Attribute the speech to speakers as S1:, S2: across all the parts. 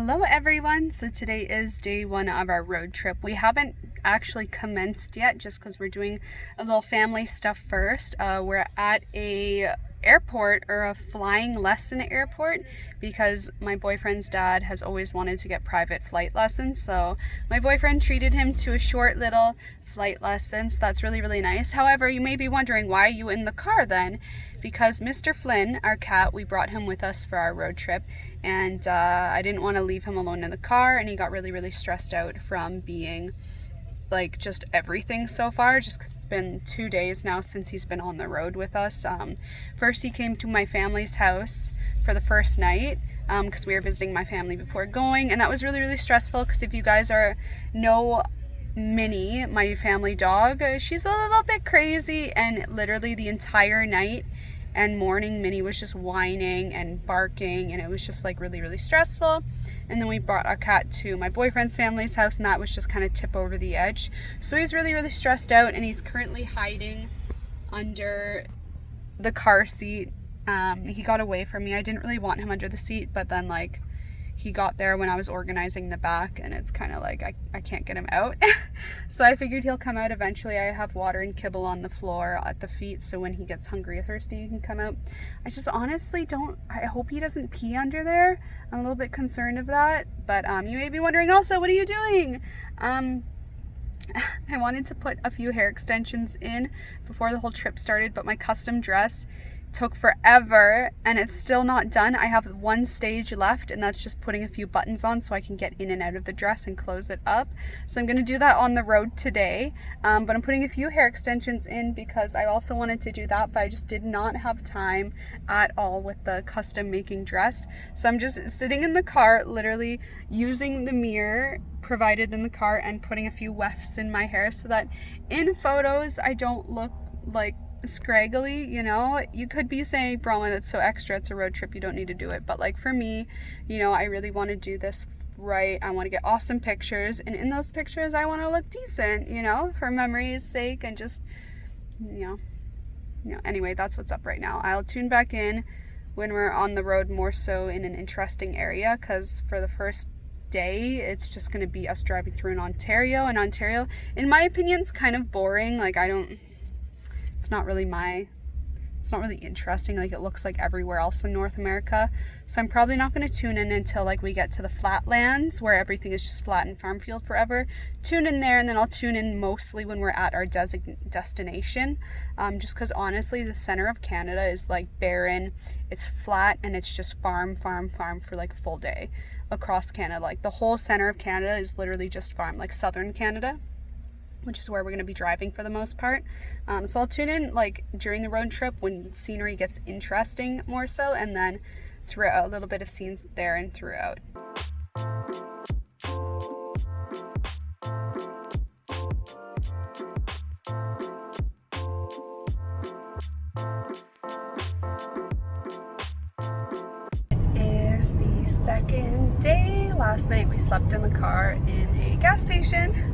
S1: Hello everyone! So today is day one of our road trip. We haven't actually commenced yet just because we're doing a little family stuff first. We're at a airport, or a flying lesson airport, because my boyfriend's dad has always wanted to get private flight lessons. So my boyfriend treated him to a short little flight lesson, so that's really nice. However, you may be wondering, why are you in the car then? Because Mr. Flynn, our cat, we brought him with us for our road trip, and I didn't want to leave him alone in the car, and he got really stressed out from being like just everything so far, just because it's been 2 days now since he's been on the road with us. First he came to my family's house for the first night because we were visiting my family before going, and that was really stressful because if you guys know Minnie, my family dog, she's a little bit crazy, and literally the entire night and morning Minnie was just whining and barking, and it was just like really stressful. And then we brought our cat to my boyfriend's family's house, and that was just kind of tip over the edge. So he's really stressed out, and he's currently hiding under the car seat. He got away from me. I didn't really want him under the seat, but then like he got there when I was organizing the back, and it's kind of like I can't get him out. So I figured he'll come out eventually. I have water and kibble on the floor at the feet, so when he gets hungry or thirsty he can come out. I just honestly I hope he doesn't pee under there. I'm a little bit concerned of that. But you may be wondering also, what are you doing? I wanted to put a few hair extensions in before the whole trip started, but my custom dress took forever and it's still not done. I have one stage left, and that's just putting a few buttons on so I can get in and out of the dress and close it up. So I'm going to do that on the road today, but I'm putting a few hair extensions in because I also wanted to do that, but I just did not have time at all with the custom making dress. So I'm just sitting in the car, literally using the mirror provided in the car and putting a few wefts in my hair so that in photos I don't look like scraggly. You know, you could be saying, Bronwyn, that's so extra, it's a road trip, you don't need to do it. But like for me, you know, I really want to do this right. I want to get awesome pictures, and in those pictures I want to look decent, you know, for memory's sake, and just anyway, that's what's up right now. I'll tune back in when we're on the road, more so in an interesting area, because for the first day it's just going to be us driving through in Ontario, and Ontario in my opinion is kind of boring. Like it's not really interesting like it looks like everywhere else in North America. So I'm probably not going to tune in until like we get to the flatlands where everything is just flat and farm field forever. Tune in there, and then I'll tune in mostly when we're at our destination, just because honestly the center of Canada is like barren, it's flat, and it's just farm for like a full day across Canada. Like the whole center of Canada is literally just farm, like southern Canada, which is where we're going to be driving for the most part. So I'll tune in like during the road trip when scenery gets interesting more so, and then throughout a little bit of scenes there and throughout. It is the second day. Last night we slept in the car in a gas station.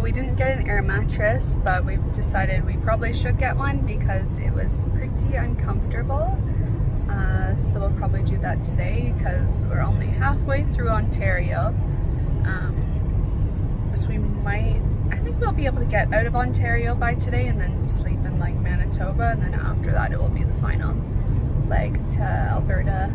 S1: We didn't get an air mattress, but we've decided we probably should get one because it was pretty uncomfortable. So we'll probably do that today because we're only halfway through Ontario. So I think we'll be able to get out of Ontario by today and then sleep in like Manitoba, and then after that it will be the final leg to Alberta.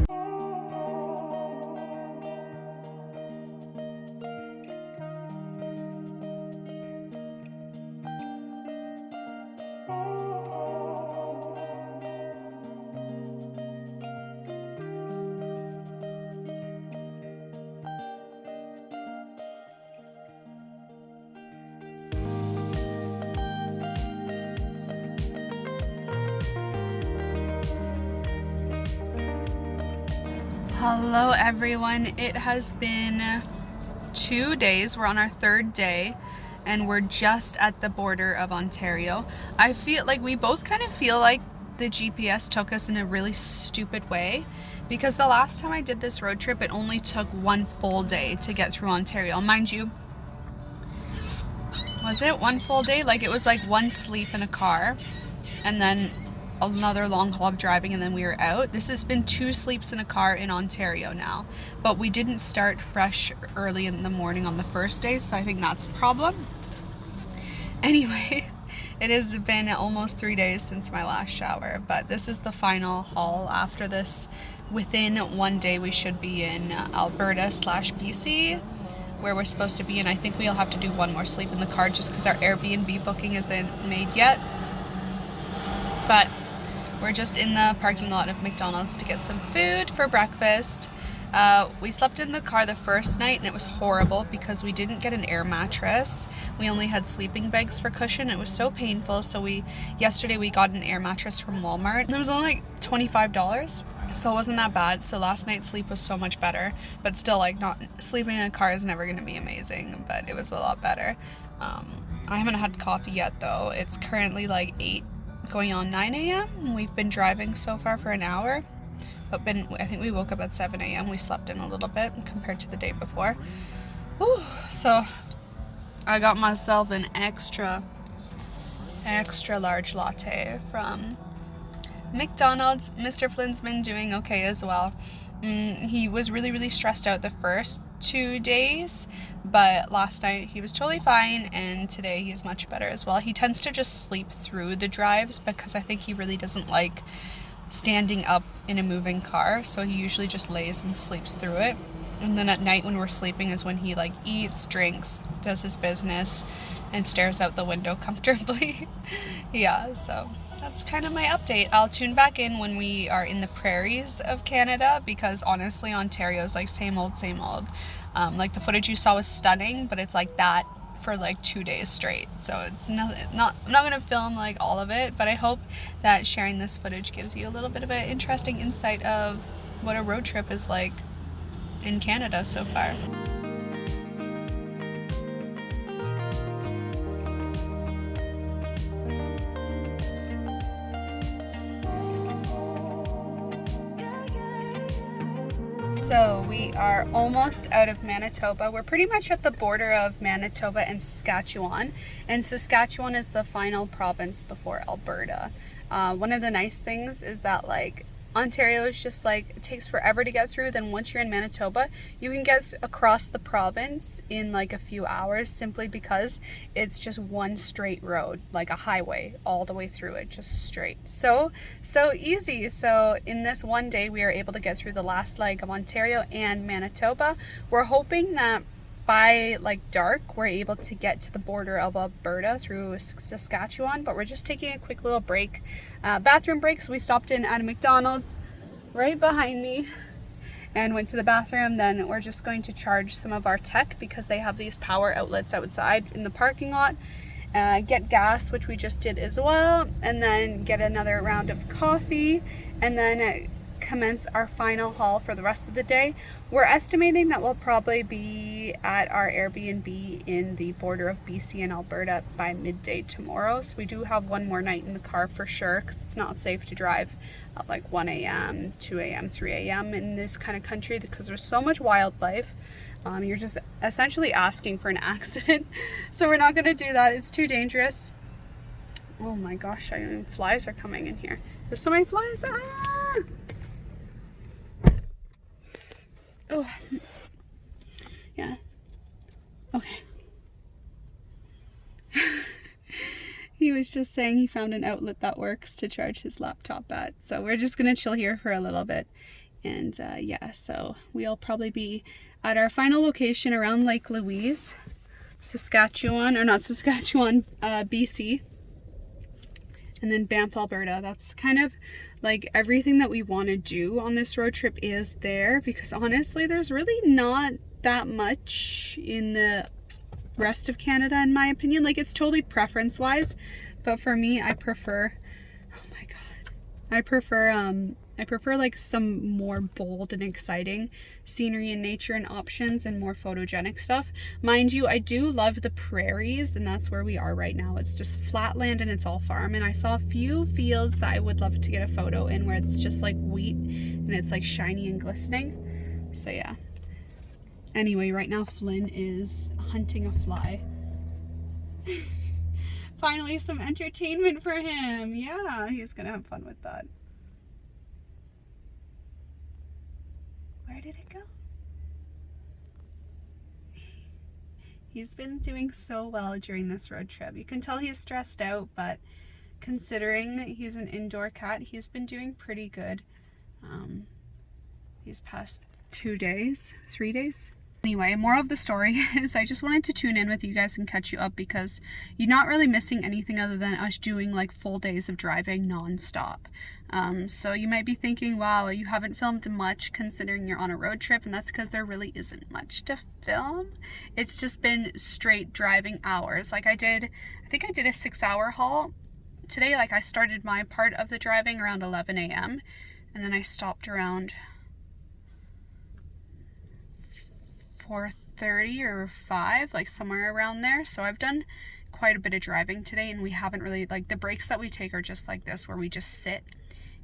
S1: Hello everyone, it has been 2 days, we're on our third day, and we're just at the border of Ontario. I feel like we both kind of feel like the GPS took us in a really stupid way, because the last time I did this road trip it only took 1 full day to get through Ontario. Mind you, was it 1 full day? Like it was like 1 sleep in a car, and then another long haul of driving and then we were out. This has been 2 sleeps in a car in Ontario now, but we didn't start fresh early in the morning on the first day, so I think that's a problem. Anyway, it has been almost 3 days since my last shower, but this is the final haul. After this, within 1 day we should be in Alberta/BC, where we're supposed to be, and I think we'll have to do 1 more sleep in the car just because our Airbnb booking isn't made yet. But we're just in the parking lot of McDonald's to get some food for breakfast. We slept in the car the first night and it was horrible because we didn't get an air mattress. We only had sleeping bags for cushion. It was so painful. So yesterday we got an air mattress from Walmart and it was only like $25. So it wasn't that bad. So last night's sleep was so much better, but still, like, not sleeping in a car is never going to be amazing, but it was a lot better. I haven't had coffee yet though. It's currently like 8 going on 9 a.m. We've been driving so far for an hour, but I think we woke up at 7 a.m. We slept in a little bit compared to the day before. Whew. So I got myself an extra large latte from McDonald's. Mr. Flynn's been doing okay as well. He was really stressed out the first 2 days, but last night he was totally fine, and today he's much better as well. He tends to just sleep through the drives because I think he really doesn't like standing up in a moving car, so he usually just lays and sleeps through it. And then at night when we're sleeping is when he like eats, drinks, does his business, and stares out the window comfortably. Yeah, so that's kind of my update. I'll tune back in when we are in the prairies of Canada, because honestly Ontario's like same old. Like the footage you saw was stunning, but it's like that for like 2 days straight, so it's I'm not gonna film like all of it, but I hope that sharing this footage gives you a little bit of an interesting insight of what a road trip is like in Canada so far. So we are almost out of Manitoba. We're pretty much at the border of Manitoba and Saskatchewan. And Saskatchewan is the final province before Alberta. One of the nice things is that like Ontario is just like, it takes forever to get through. Then once you're in Manitoba, you can get across the province in like a few hours, simply because it's just one straight road, like a highway all the way through it, just straight. So easy. So in this 1 day, we are able to get through the last leg of Ontario and Manitoba. We're hoping that by like dark, we're able to get to the border of Alberta through Saskatchewan, but we're just taking a quick little break, bathroom break. So we stopped in at a McDonald's right behind me and went to the bathroom. Then we're just going to charge some of our tech because they have these power outlets outside in the parking lot, get gas, which we just did as well, and then get another round of coffee, and then commence our final haul for the rest of the day. We're estimating that we'll probably be at our Airbnb in the border of BC and Alberta by midday tomorrow. So we do have 1 more night in the car for sure, because it's not safe to drive at like 1 a.m., 2 a.m., 3 a.m. in this kind of country because there's so much wildlife. You're just essentially asking for an accident. So we're not going to do that. It's too dangerous. Oh my gosh, flies are coming in here. There's so many flies. Ah! Oh, yeah. Okay. He was just saying he found an outlet that works to charge his laptop at. So we're just going to chill here for a little bit. And yeah, so we'll probably be at our final location around Lake Louise, Saskatchewan, or not Saskatchewan, BC. And then Banff, Alberta. That's kind of like everything that we want to do on this road trip is there, because honestly there's really not that much in the rest of Canada in my opinion. Like, it's totally preference wise, but for me I prefer, oh my god, I prefer like some more bold and exciting scenery and nature and options and more photogenic stuff. Mind you, I do love the prairies, and that's where we are right now. It's just flat land and it's all farm, and I saw a few fields that I would love to get a photo in where it's just like wheat and it's like shiny and glistening. So yeah. Anyway, right now Flynn is hunting a fly. finally some entertainment for him. Yeah, he's gonna have fun with that. Where did it go? He's been doing so well during this road trip. You can tell he's stressed out, but considering he's an indoor cat, he's been doing pretty good these past 3 days. Anyway, moral of the story is I just wanted to tune in with you guys and catch you up because you're not really missing anything other than us doing like full days of driving non-stop. So you might be thinking, wow, you haven't filmed much considering you're on a road trip, and that's because there really isn't much to film. It's just been straight driving hours. Like I think I did a 6-hour haul today. Like I started my part of the driving around 11 a.m. and then I stopped around 4:30 or 5, like somewhere around there. So I've done quite a bit of driving today, and we haven't really, like, the breaks that we take are just like this, where we just sit,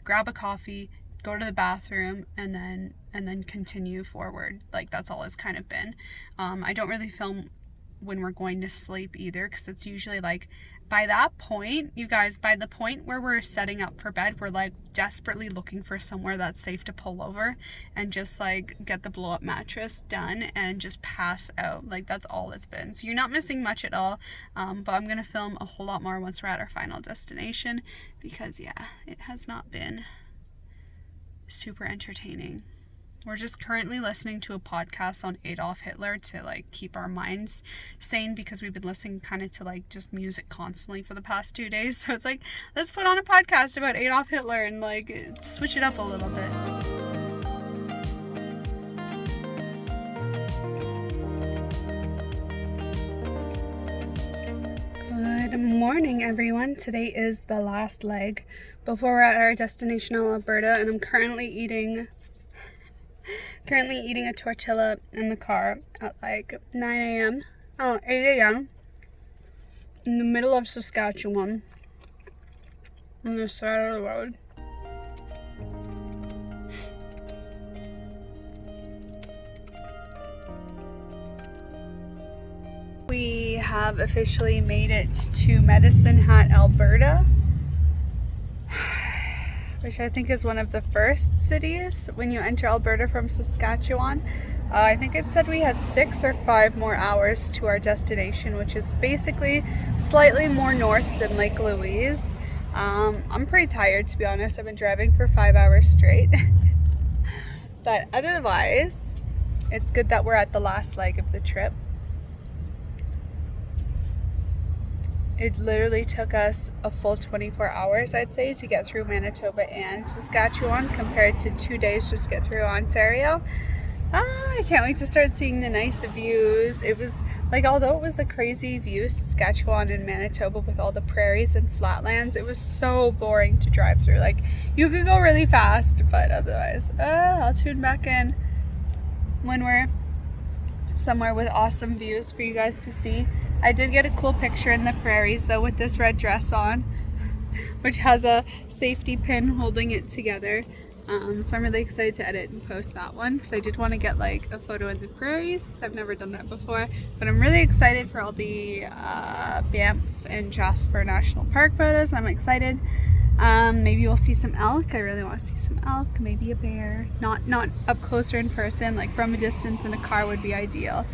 S1: grab a coffee, go to the bathroom, and then continue forward. Like that's all it's kind of been. I don't really film when we're going to sleep either, because it's usually like by that point, you guys, by the point where we're setting up for bed, we're like desperately looking for somewhere that's safe to pull over and just like get the blow up mattress done and just pass out. Like that's all it's been. So you're not missing much at all. But I'm gonna film a whole lot more once we're at our final destination, because yeah, it has not been super entertaining. We're just currently listening to a podcast on Adolf Hitler to like keep our minds sane, because we've been listening kind of to like just music constantly for the past 2 days. So it's like, let's put on a podcast about Adolf Hitler and like switch it up a little bit. Good morning, everyone. Today is the last leg before we're at our destination in Alberta, and I'm currently eating a tortilla in the car at like 8 a.m. in the middle of Saskatchewan on the side of the road. We have officially made it to Medicine Hat, Alberta, which I think is one of the first cities when you enter Alberta from Saskatchewan. I think it said we had 6 or 5 more hours to our destination, which is basically slightly more north than Lake Louise. I'm pretty tired, to be honest. I've been driving for 5 hours straight. But otherwise, it's good that we're at the last leg of the trip. It literally took us a full 24 hours, I'd say, to get through Manitoba and Saskatchewan, compared to 2 days just to get through Ontario. I can't wait to start seeing the nice views. It was like, although it was a crazy view, Saskatchewan and Manitoba with all the prairies and flatlands, it was so boring to drive through. Like, you could go really fast, but otherwise, I'll tune back in when we're somewhere with awesome views for you guys to see. I did get a cool picture in the prairies though with this red dress on, which has a safety pin holding it together. So I'm really excited to edit and post that one, because I did want to get like a photo in the prairies, because I've never done that before. But I'm really excited for all the Banff and Jasper National Park photos. I'm excited. Maybe we'll see some elk. I really want to see some elk. Maybe a bear. Not up closer in person, like from a distance in a car would be ideal.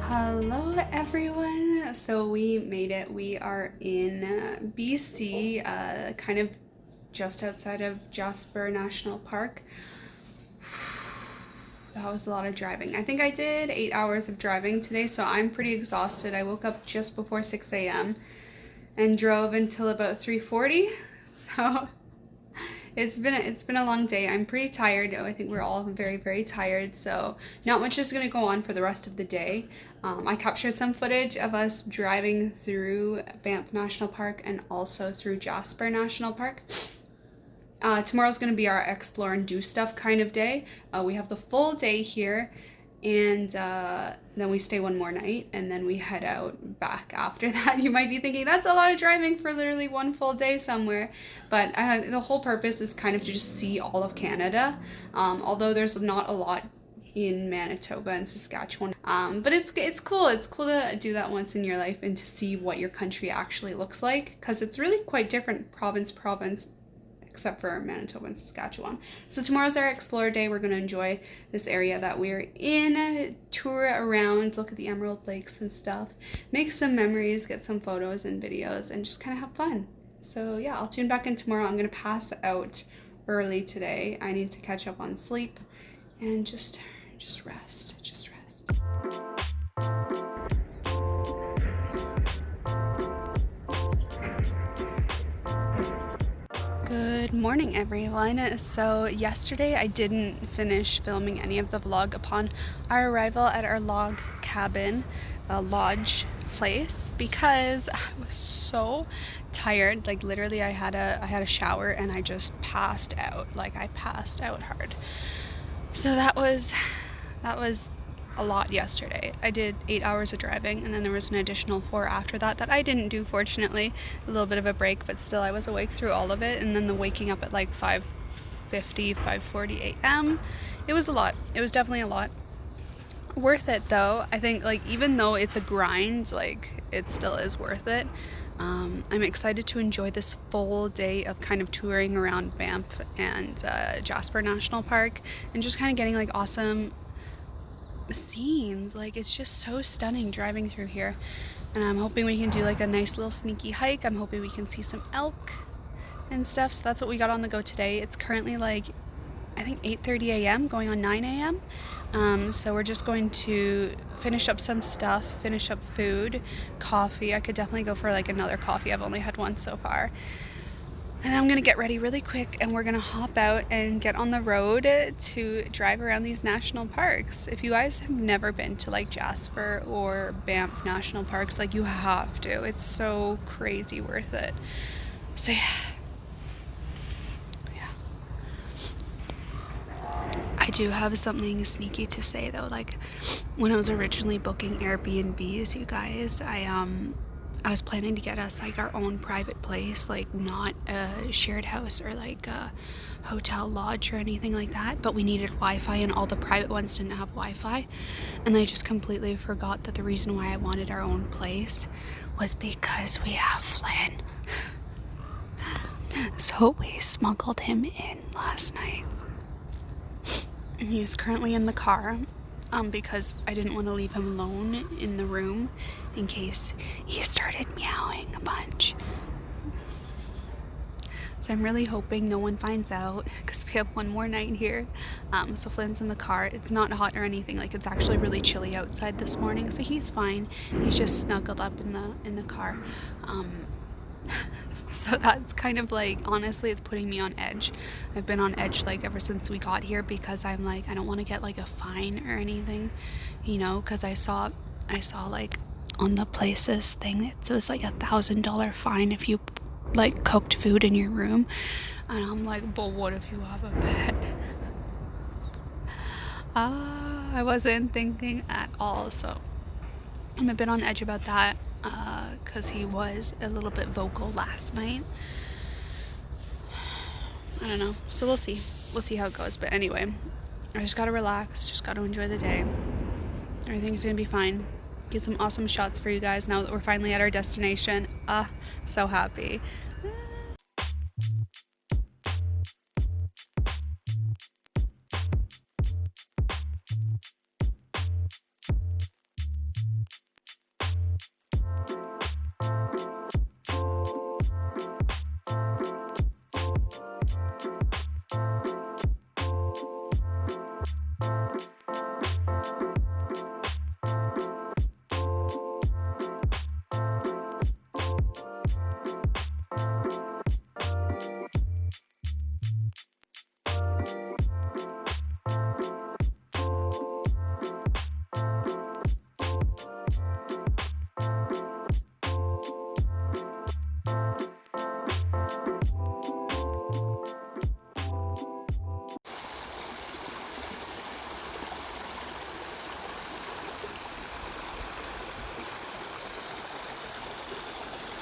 S1: Hello everyone, so we made it. We are in BC, kind of just outside of Jasper National Park. That was a lot of driving. I think I did 8 hours of driving today, so I'm pretty exhausted. I woke up just before 6 a.m. and drove until about 3:40, so It's been a long day. I'm pretty tired. I think we're all very, very tired. So not much is gonna go on for the rest of the day. I captured some footage of us driving through Banff National Park and also through Jasper National Park. Tomorrow's gonna be our explore and do stuff kind of day. We have the full day here, and then we stay one more night, and then we head out back after that. You might be thinking that's a lot of driving for literally one full day somewhere, but the whole purpose is kind of to just see all of Canada, although there's not a lot in Manitoba and Saskatchewan, but it's cool. It's cool to do that once in your life and to see what your country actually looks like, because it's really quite different province except for Manitoba and Saskatchewan. So tomorrow's our Explorer Day. We're going to enjoy this area that we're in, tour around, look at the Emerald Lakes and stuff, make some memories, get some photos and videos, and just kind of have fun. So yeah, I'll tune back in tomorrow. I'm going to pass out early today. I need to catch up on sleep and just rest. Good morning, everyone. So yesterday I didn't finish filming any of the vlog upon our arrival at our log cabin, lodge place, because I was so tired. Like literally I had a shower and I just passed out. Like I passed out hard. So that was a lot yesterday. I did 8 hours of driving, and then there was an additional 4 after that I didn't do, fortunately. A little bit of a break, but still I was awake through all of it. And then the waking up at like 5:40 a.m. It was a lot. It was definitely a lot. Worth it though. I think, like, even though it's a grind, like it still is worth it. I'm excited to enjoy this full day of kind of touring around Banff and Jasper National Park, and just kind of getting like awesome scenes. Like it's just so stunning driving through here, and I'm hoping we can do like a nice little sneaky hike. I'm hoping we can see some elk and stuff. So that's what we got on the go today. It's currently like I think 8:30 a.m. going on 9 a.m. So we're just going to finish up some stuff, finish up food, coffee. I could definitely go for like another coffee. I've only had one so far. And I'm gonna get ready really quick, and we're gonna hop out and get on the road to drive around these national parks. If you guys have never been to like Jasper or Banff National Parks, like you have to. It's so crazy worth it. So yeah. I do have something sneaky to say though. Like when I was originally booking Airbnbs, you guys, I was planning to get us like our own private place, like not a shared house or like a hotel lodge or anything like that, but we needed Wi-Fi, and all the private ones didn't have Wi-Fi. And I just completely forgot that the reason why I wanted our own place was because we have Flynn. So we smuggled him in last night. He's currently in the car, because I didn't want to leave him alone in the room in case he started meowing a bunch. So I'm really hoping no one finds out, because we have one more night here. So Flynn's in the car. It's not hot or anything. Like it's actually really chilly outside this morning, so he's fine. He's just snuggled up in the car. So that's kind of like, honestly, it's putting me on edge. I've been on edge like ever since we got here, because I'm like, I don't want to get like a fine or anything, you know, because I saw like on the places thing, it was like $1,000 fine if you like cooked food in your room. And I'm like, but what if you have a pet? I wasn't thinking at all. So I'm a bit on edge about that, because he was a little bit vocal last night. I don't know, so we'll see how it goes. But anyway, I just gotta relax, just gotta enjoy the day. Everything's gonna be fine. Get some awesome shots for you guys now that we're finally at our destination. So happy.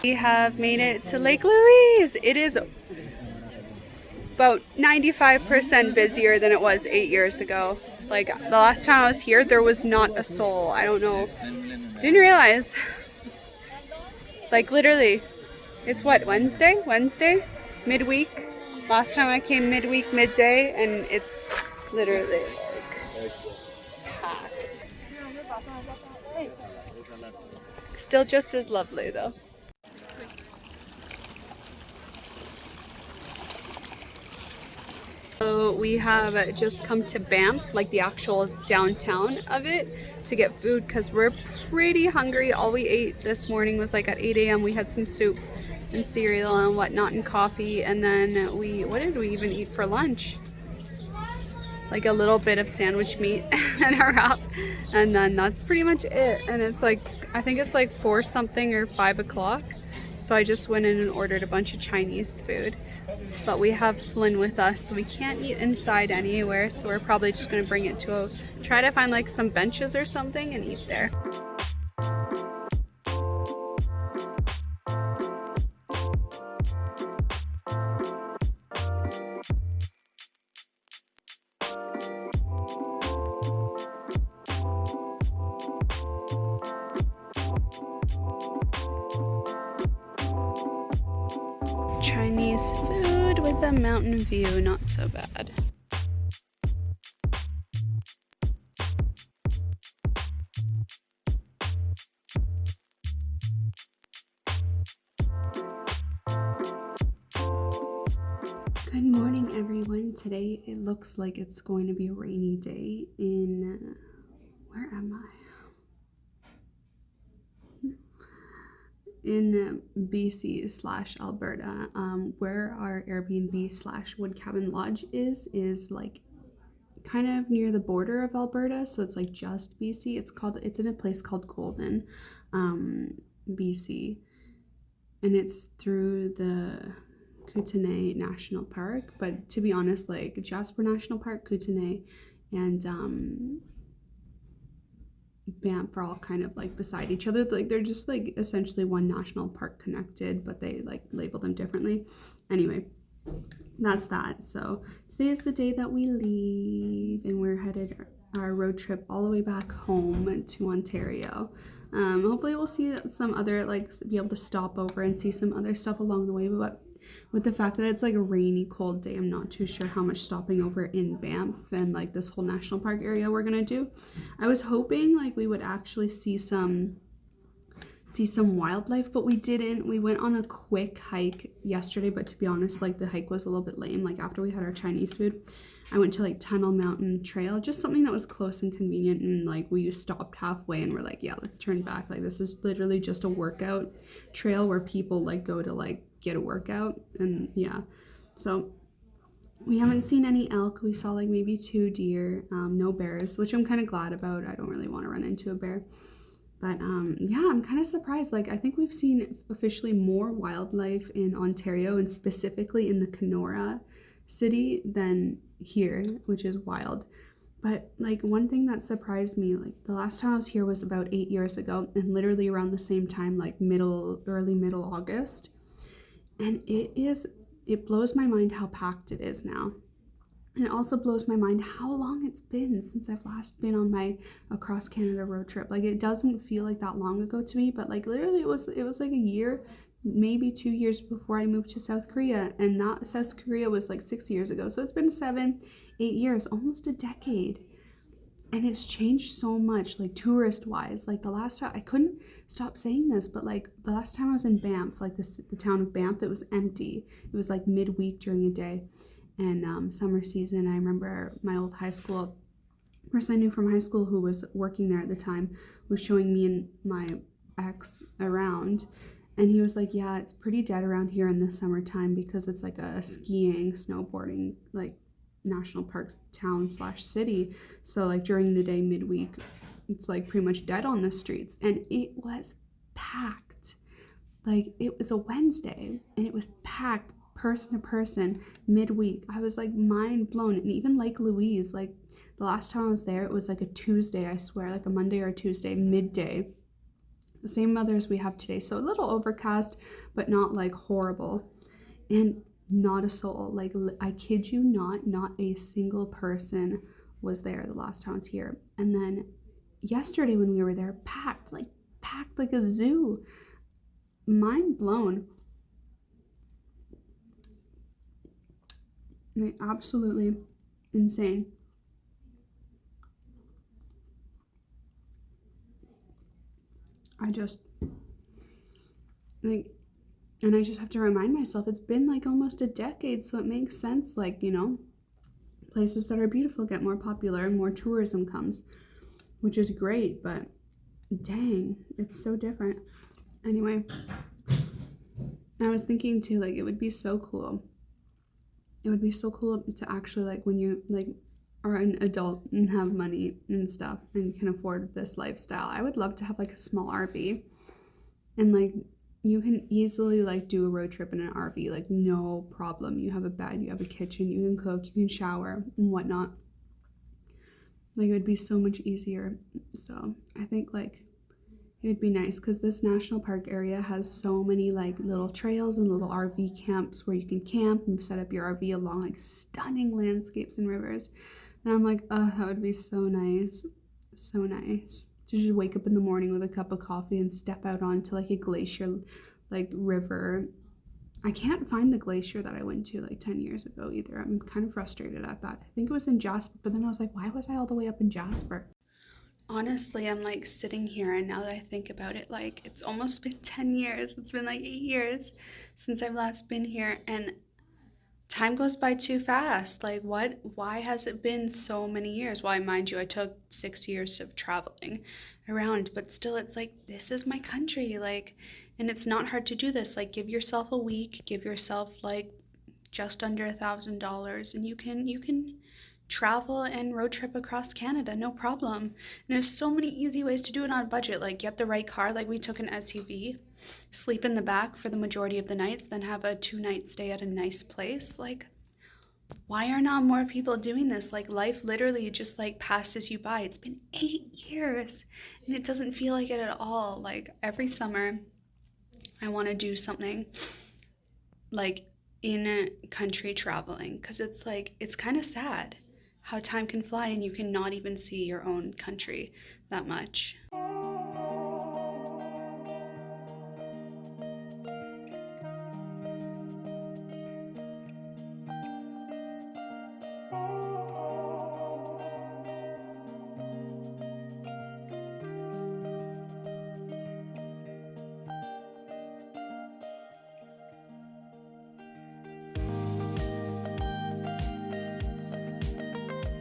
S1: We have made it to Lake Louise. It is about 95% busier than it was 8 years ago. Like the last time I was here, there was not a soul. I don't know. Didn't realize. Like literally, it's what, Wednesday? Midweek. Last time I came midweek, midday, and it's literally like packed. Still just as lovely though. So we have just come to Banff, like the actual downtown of it, to get food because we're pretty hungry. All we ate this morning was like at 8 a.m. we had some soup and cereal and whatnot and coffee, and then what did we even eat for lunch? Like a little bit of sandwich meat and a wrap, and then that's pretty much it. And it's like, I think it's like 4 something or 5 o'clock. So I just went in and ordered a bunch of Chinese food. But we have Flynn with us, so we can't eat inside anywhere, so we're probably just gonna bring it to try to find like some benches or something and eat there. Chinese food with a mountain view, not so bad. Good morning, everyone. Today it looks like it's going to be a rainy day in, where am I? In BC / Alberta, where our Airbnb / wood cabin lodge is like kind of near the border of Alberta, so it's like just BC. It's in a place called Golden, BC, and it's through the Kootenay National Park. But to be honest, like Jasper National Park, Kootenay, and Banff are all kind of like beside each other. Like they're just like essentially one national park connected, but they like label them differently. Anyway, that's that. So today is the day that we leave, and we're headed our road trip all the way back home to Ontario. Hopefully we'll see some other, like, be able to stop over and see some other stuff along the way, but with the fact that it's like a rainy, cold day, I'm not too sure how much stopping over in Banff and like this whole national park area we're gonna do. I was hoping like we would actually see some wildlife, but we didn't. We went on a quick hike yesterday, but to be honest, like the hike was a little bit lame. Like after we had our Chinese food, I went to like Tunnel Mountain Trail, just something that was close and convenient, and like we stopped halfway and we're like, yeah, let's turn back. Like this is literally just a workout trail where people like go to like get a workout, and yeah, so we haven't seen any elk. We saw like maybe 2 deer, no bears, which I'm kind of glad about. I don't really want to run into a bear, but yeah, I'm kind of surprised. Like I think we've seen officially more wildlife in Ontario and specifically in the Kenora city than here, which is wild. But like one thing that surprised me, like the last time I was here was about 8 years ago, and literally around the same time, like early middle August. And it blows my mind how packed it is now. And it also blows my mind how long it's been since I've last been on my across Canada road trip. Like it doesn't feel like that long ago to me, but like literally it was like a year, maybe 2 years before I moved to South Korea, and that South Korea was like 6 years ago. So it's been 7-8 years, almost a decade. And it's changed so much, like tourist wise. Like the last time, I couldn't stop saying this, but like the last time I was in Banff, like the town of Banff, it was empty. It was like midweek during a day, and summer season. I remember my old high school person I knew from high school who was working there at the time was showing me and my ex around, and he was like, yeah, it's pretty dead around here in the summertime because it's like a skiing, snowboarding, like national parks town / city. So like during the day, midweek, it's like pretty much dead on the streets. And it was packed. Like it was a Wednesday and it was packed person to person midweek. I was like mind blown. And even Lake Louise, like the last time I was there, it was like a Tuesday, I swear, like a Monday or a Tuesday midday. The same weather as we have today. So a little overcast, but not like horrible. And not a soul. Like, I kid you not a single person was there the last time I was here. And then yesterday when we were there, packed like a zoo. Mind blown. Like, absolutely insane. I just like, and I just have to remind myself it's been like almost a decade, so it makes sense, like, you know, places that are beautiful get more popular and more tourism comes, which is great, but dang, it's so different. Anyway, I was thinking too, like, it would be so cool. It would be so cool to actually, like, when you like are an adult and have money and stuff and can afford this lifestyle, I would love to have like a small RV, and like you can easily like do a road trip in an RV, like no problem. You have a bed, you have a kitchen, you can cook, you can shower and whatnot. Like, it would be so much easier. So I think like it would be nice, because this national park area has so many like little trails and little RV camps where you can camp and set up your RV along like stunning landscapes and rivers. And I'm like, oh, that would be so nice. So nice to just wake up in the morning with a cup of coffee and step out onto like a glacier, like river. I can't find the glacier that I went to like 10 years ago either. I'm kind of frustrated at that. I think it was in Jasper, but then I was like, why was I all the way up in Jasper? Honestly, I'm like sitting here, and now that I think about it, like it's almost been 10 years. It's been like 8 years since I've last been here, and time goes by too fast. Like, why has it been so many years? Well, mind you, I took 6 years of traveling around, but still, it's like, this is my country. Like, and it's not hard to do this. Like, give yourself a week, give yourself like just under $1,000, and you can travel and road trip across Canada, no problem. And there's so many easy ways to do it on a budget. Like, get the right car. Like, we took an SUV, sleep in the back for the majority of the nights, then have a 2-night stay at a nice place. Like, why are not more people doing this? Like, life literally just like passes you by. It's been 8 years and it doesn't feel like it at all. Like, every summer I want to do something like in country traveling, because it's like, it's kind of sad how time can fly and you cannot even see your own country that much.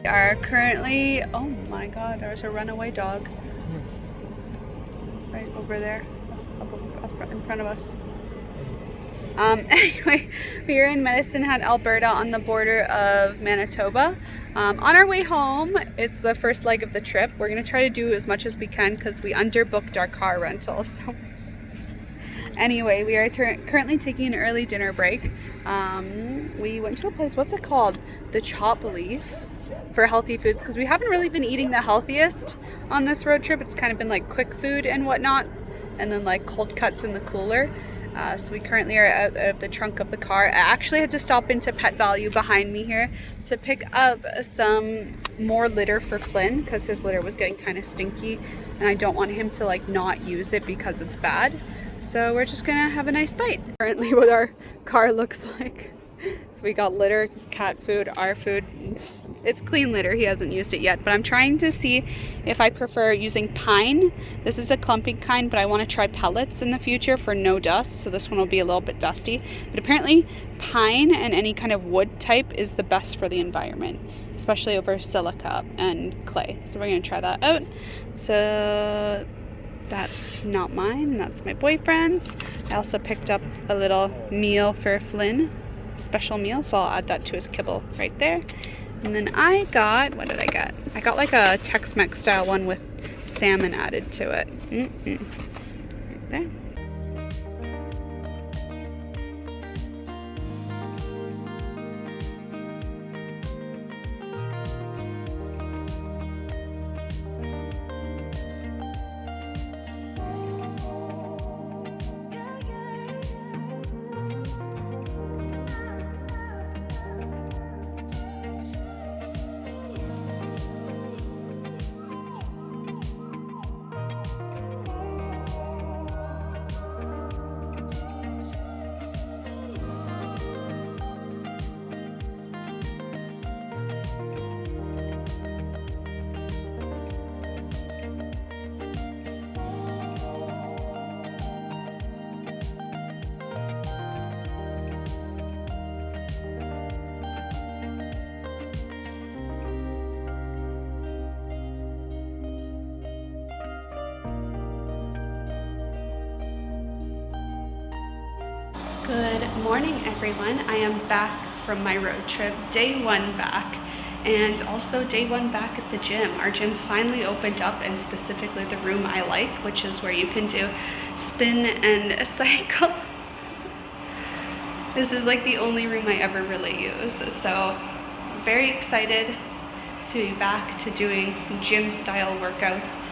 S1: We are currently, oh my god, there's a runaway dog right over there, up in front of us. Anyway, we are in Medicine Hat, Alberta, on the border of Manitoba. On our way home, it's the first leg of the trip. We're going to try to do as much as we can because we underbooked our car rental. So anyway, we are currently taking an early dinner break. We went to a place, what's it called? The Chop Leaf, for healthy foods, because we haven't really been eating the healthiest on this road trip. It's kind of been like quick food and whatnot, and then like cold cuts in the cooler. So we currently are out of the trunk of the car. I actually had to stop into Pet Value behind me here to pick up some more litter for Flynn, because his litter was getting kind of stinky and I don't want him to like not use it because it's bad. So we're just gonna have a nice bite. Currently what our car looks like. So we got litter, cat food, our food. It's clean litter, he hasn't used it yet, but I'm trying to see if I prefer using pine. This is a clumping kind, but I want to try pellets in the future for no dust, so this one will be a little bit dusty. But apparently pine and any kind of wood type is the best for the environment, especially over silica and clay. So we're going to try that out. So that's not mine, that's my boyfriend's. I also picked up a little meal for Flynn, special meal, so I'll add that to his kibble right there. And then I got, what did I get? I got like a Tex-Mex style one with salmon added to it. Right there. Morning everyone. I am back from my road trip, day 1 back, and also day 1 back at the gym. Our gym finally opened up, and specifically the room I like, which is where you can do spin and cycle. This is like the only room I ever really use, so very excited to be back to doing gym style workouts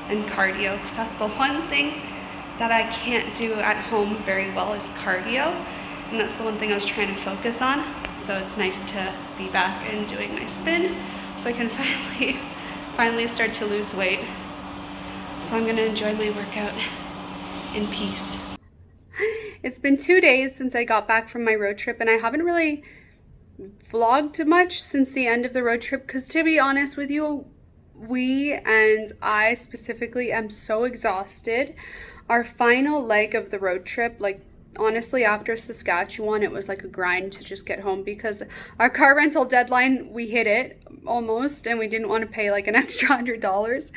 S1: and cardio, because that's the one thing that I can't do at home very well is cardio, and that's the one thing I was trying to focus on. So it's nice to be back and doing my spin so I can finally start to lose weight. So I'm gonna enjoy my workout in peace. It's been 2 days since I got back from my road trip, and I haven't really vlogged much since the end of the road trip, because to be honest with you, I specifically am so exhausted. Our final leg of the road trip, like honestly after Saskatchewan, it was like a grind to just get home, because our car rental deadline, we hit it almost, and we didn't want to pay like an extra $100.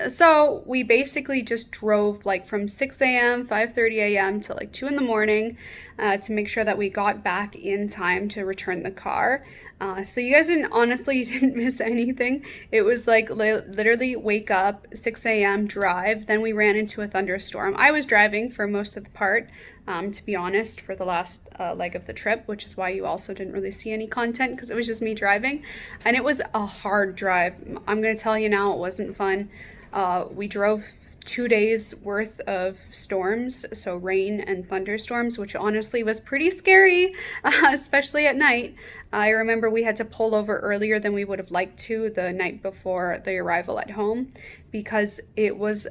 S1: So we basically just drove like from 6 a.m., 5:30 a.m. to like 2 in the morning to make sure that we got back in time to return the car. So you guys didn't miss anything. It was like literally wake up, 6 a.m. drive. Then we ran into a thunderstorm. I was driving for most of the part, to be honest, for the last leg of the trip, which is why you also didn't really see any content, because it was just me driving. And it was a hard drive. I'm going to tell you now, it wasn't fun. We drove 2 days worth of storms, so rain and thunderstorms, which honestly was pretty scary, especially at night. I remember we had to pull over earlier than we would have liked to the night before the arrival at home, because it was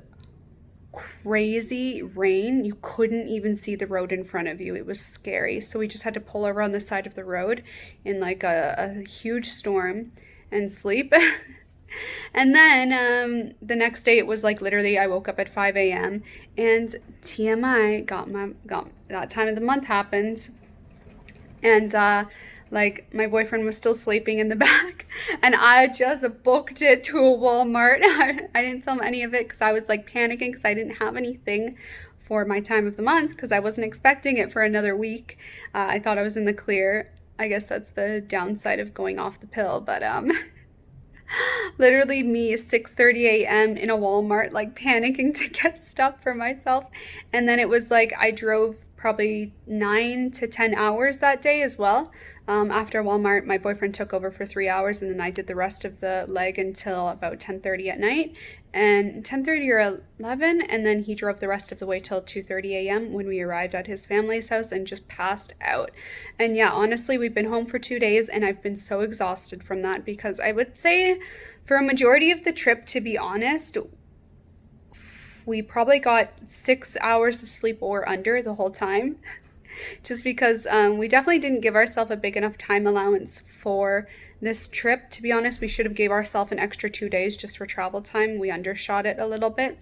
S1: crazy rain. You couldn't even see the road in front of you. It was scary. So we just had to pull over on the side of the road in like a huge storm and sleep. And then the next day it was like literally I woke up at 5 a.m. and TMI got that time of the month happened, and like my boyfriend was still sleeping in the back, and I just booked it to a Walmart. I didn't film any of it because I was like panicking because I didn't have anything for my time of the month, because I wasn't expecting it for another week. I thought I was in the clear. I guess that's the downside of going off the pill, but literally me 6:30 a.m. in a Walmart, like panicking to get stuff for myself. And then it was like I drove probably 9 to 10 hours that day as well. After Walmart, my boyfriend took over for 3 hours, and then I did the rest of the leg until about 10:30 at night, and 10:30 or 11, and then he drove the rest of the way till 2:30 a.m. when we arrived at his family's house and just passed out. And yeah, honestly, we've been home for 2 days, and I've been so exhausted from that, because I would say for a majority of the trip, to be honest, we probably got 6 hours of sleep or under the whole time. Just because we definitely didn't give ourselves a big enough time allowance for this trip. To be honest, we should have gave ourselves an extra 2 days just for travel time. We undershot it a little bit.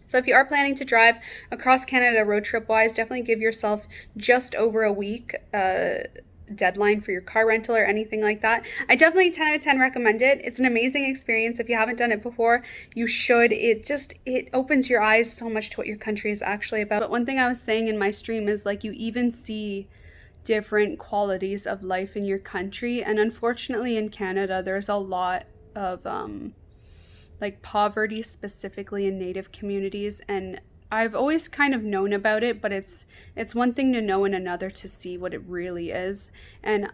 S1: So if you are planning to drive across Canada road trip wise, definitely give yourself just over a week deadline for your car rental or anything like that. I definitely 10 out of 10 recommend it. It's an amazing experience. If you haven't done it before, you should. It opens your eyes so much to what your country is actually about. But one thing I was saying in my stream is like you even see different qualities of life in your country, and unfortunately in Canada there's a lot of like poverty, specifically in Native communities, and I've always kind of known about it, but it's one thing to know and another to see what it really is. And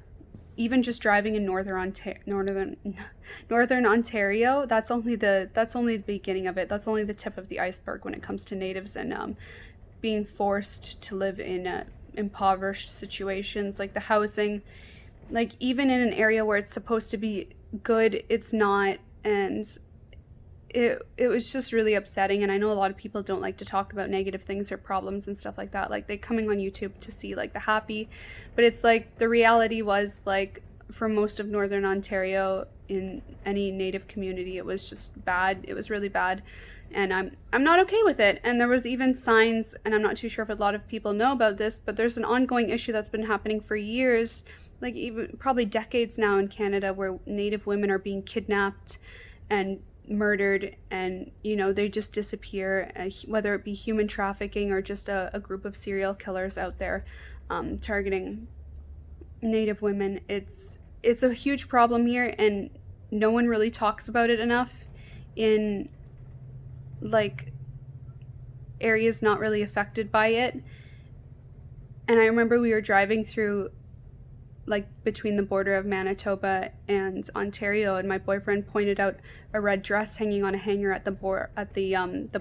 S1: even just driving in northern Ontario, that's only the beginning of it. That's only the tip of the iceberg when it comes to natives and being forced to live in impoverished situations, like the housing, like even in an area where it's supposed to be good, it's not. And it was just really upsetting, and I know a lot of people don't like to talk about negative things or problems and stuff like that, like they coming on YouTube to see like the happy, but it's like the reality was like for most of northern Ontario, in any Native community, it was just bad. It was really bad, and I'm not okay with it. And there was even signs, and I'm not too sure if a lot of people know about this, but there's an ongoing issue that's been happening for years, like even probably decades now in Canada, where Native women are being kidnapped and murdered, and you know, they just disappear, whether it be human trafficking or just a group of serial killers out there. targeting Native women. It's a huge problem here, and no one really talks about it enough in like areas not really affected by it. And I remember we were driving through like between the border of Manitoba and Ontario, and my boyfriend pointed out a red dress hanging on a hanger at the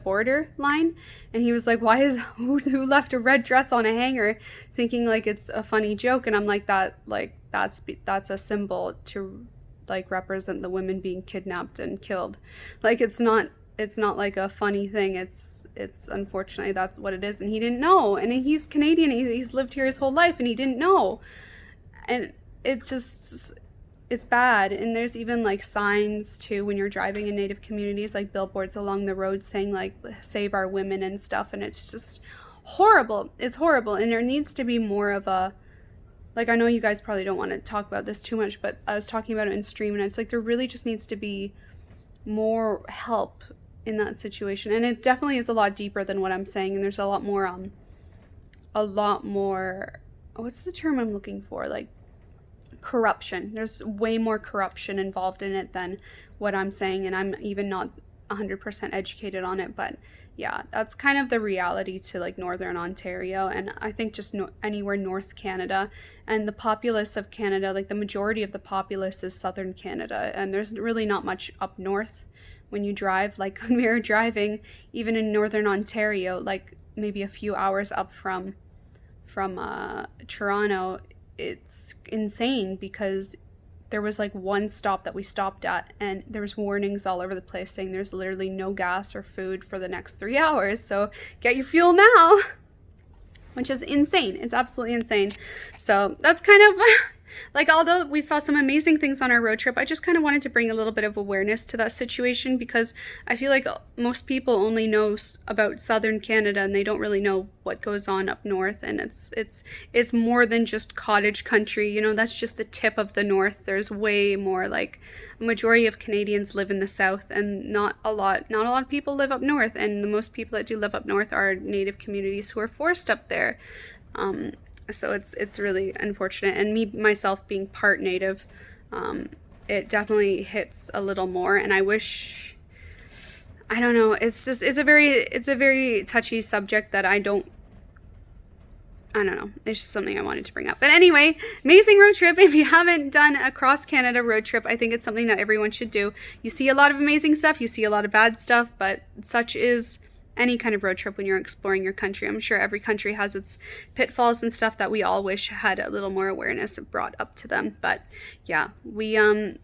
S1: border line, and he was like, why is who left a red dress on a hanger, thinking like it's a funny joke. And I'm like, that's a symbol to like represent the women being kidnapped and killed. Like it's not like a funny thing. It's unfortunately that's what it is. And he didn't know, and he's Canadian, he's lived here his whole life, and he didn't know. And it's bad. And there's even like signs too when you're driving in Native communities, like billboards along the road saying like save our women and stuff, and it's just horrible. It's horrible. And there needs to be more of a, like, I know you guys probably don't want to talk about this too much, but I was talking about it in stream, and it's like there really just needs to be more help in that situation. And it definitely is a lot deeper than what I'm saying, and there's a lot more what's the term I'm looking for, like corruption. There's way more corruption involved in it than what I'm saying, and I'm even not 100% educated on it. But yeah, that's kind of the reality to like Northern Ontario, and I think just anywhere North Canada. And the populace of Canada, like the majority of the populace is Southern Canada, and there's really not much up north when you drive. Like when we were driving even in Northern Ontario, like maybe a few hours up from Toronto, it's insane because there was like one stop that we stopped at, and there was warnings all over the place saying there's literally no gas or food for the next 3 hours, so get your fuel now, which is insane. It's absolutely insane. So that's kind of like, although we saw some amazing things on our road trip, I just kind of wanted to bring a little bit of awareness to that situation, because I feel like most people only know about Southern Canada, and they don't really know what goes on up north. And it's more than just cottage country, you know. That's just the tip of the north. There's way more. Like a majority of Canadians live in the south, and not a lot of people live up north, and the most people that do live up north are Native communities who are forced up there. So it's really unfortunate. And me, myself, being part Native, it definitely hits a little more. And I wish, I don't know, it's a very touchy subject that I don't know. It's just something I wanted to bring up. But anyway, amazing road trip. If you haven't done a cross Canada road trip, I think it's something that everyone should do. You see a lot of amazing stuff, you see a lot of bad stuff, but such is any kind of road trip when you're exploring your country. I'm sure every country has its pitfalls and stuff that we all wish had a little more awareness brought up to them. But yeah, it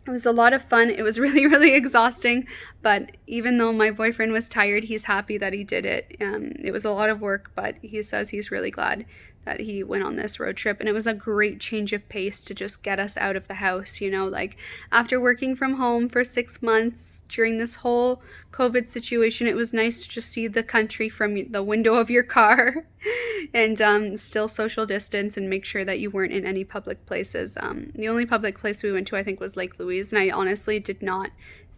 S1: was a lot of fun. It was really, really exhausting, but even though my boyfriend was tired, he's happy that he did it. It was a lot of work, but he says he's really glad that he went on this road trip, and it was a great change of pace to just get us out of the house, you know. Like after working from home for 6 months during this whole COVID situation, it was nice to just see the country from the window of your car and still social distance and make sure that you weren't in any public places. The only public place we went to, I think, was Lake Louise, and I honestly did not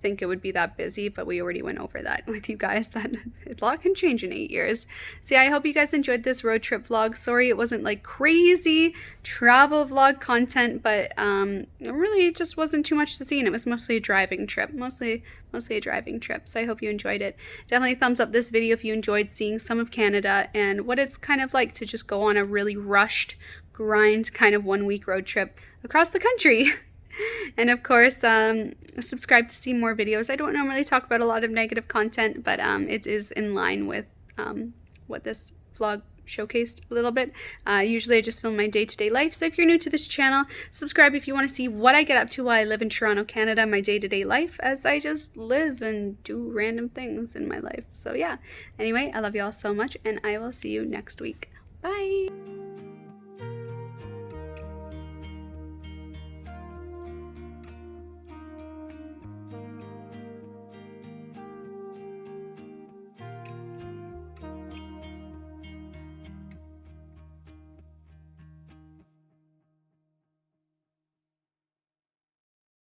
S1: think it would be that busy, but we already went over that with you guys, that a lot can change in 8 years. So yeah, I hope you guys enjoyed this road trip vlog. Sorry it wasn't like crazy travel vlog content, but it really just wasn't too much to see, and it was mostly a driving trip, mostly a driving trip. So I hope you enjoyed it. Definitely thumbs up this video if you enjoyed seeing some of Canada and what it's kind of like to just go on a really rushed grind kind of 1 week road trip across the country. And of course, subscribe to see more videos. I don't normally talk about a lot of negative content, but it is in line with what this vlog showcased a little bit. Usually I just film my day-to-day life, so if you're new to this channel, subscribe if you want to see what I get up to while I live in Toronto, Canada, my day-to-day life, as I just live and do random things in my life. So yeah, anyway, I love you all so much, and I will see you next week. Bye!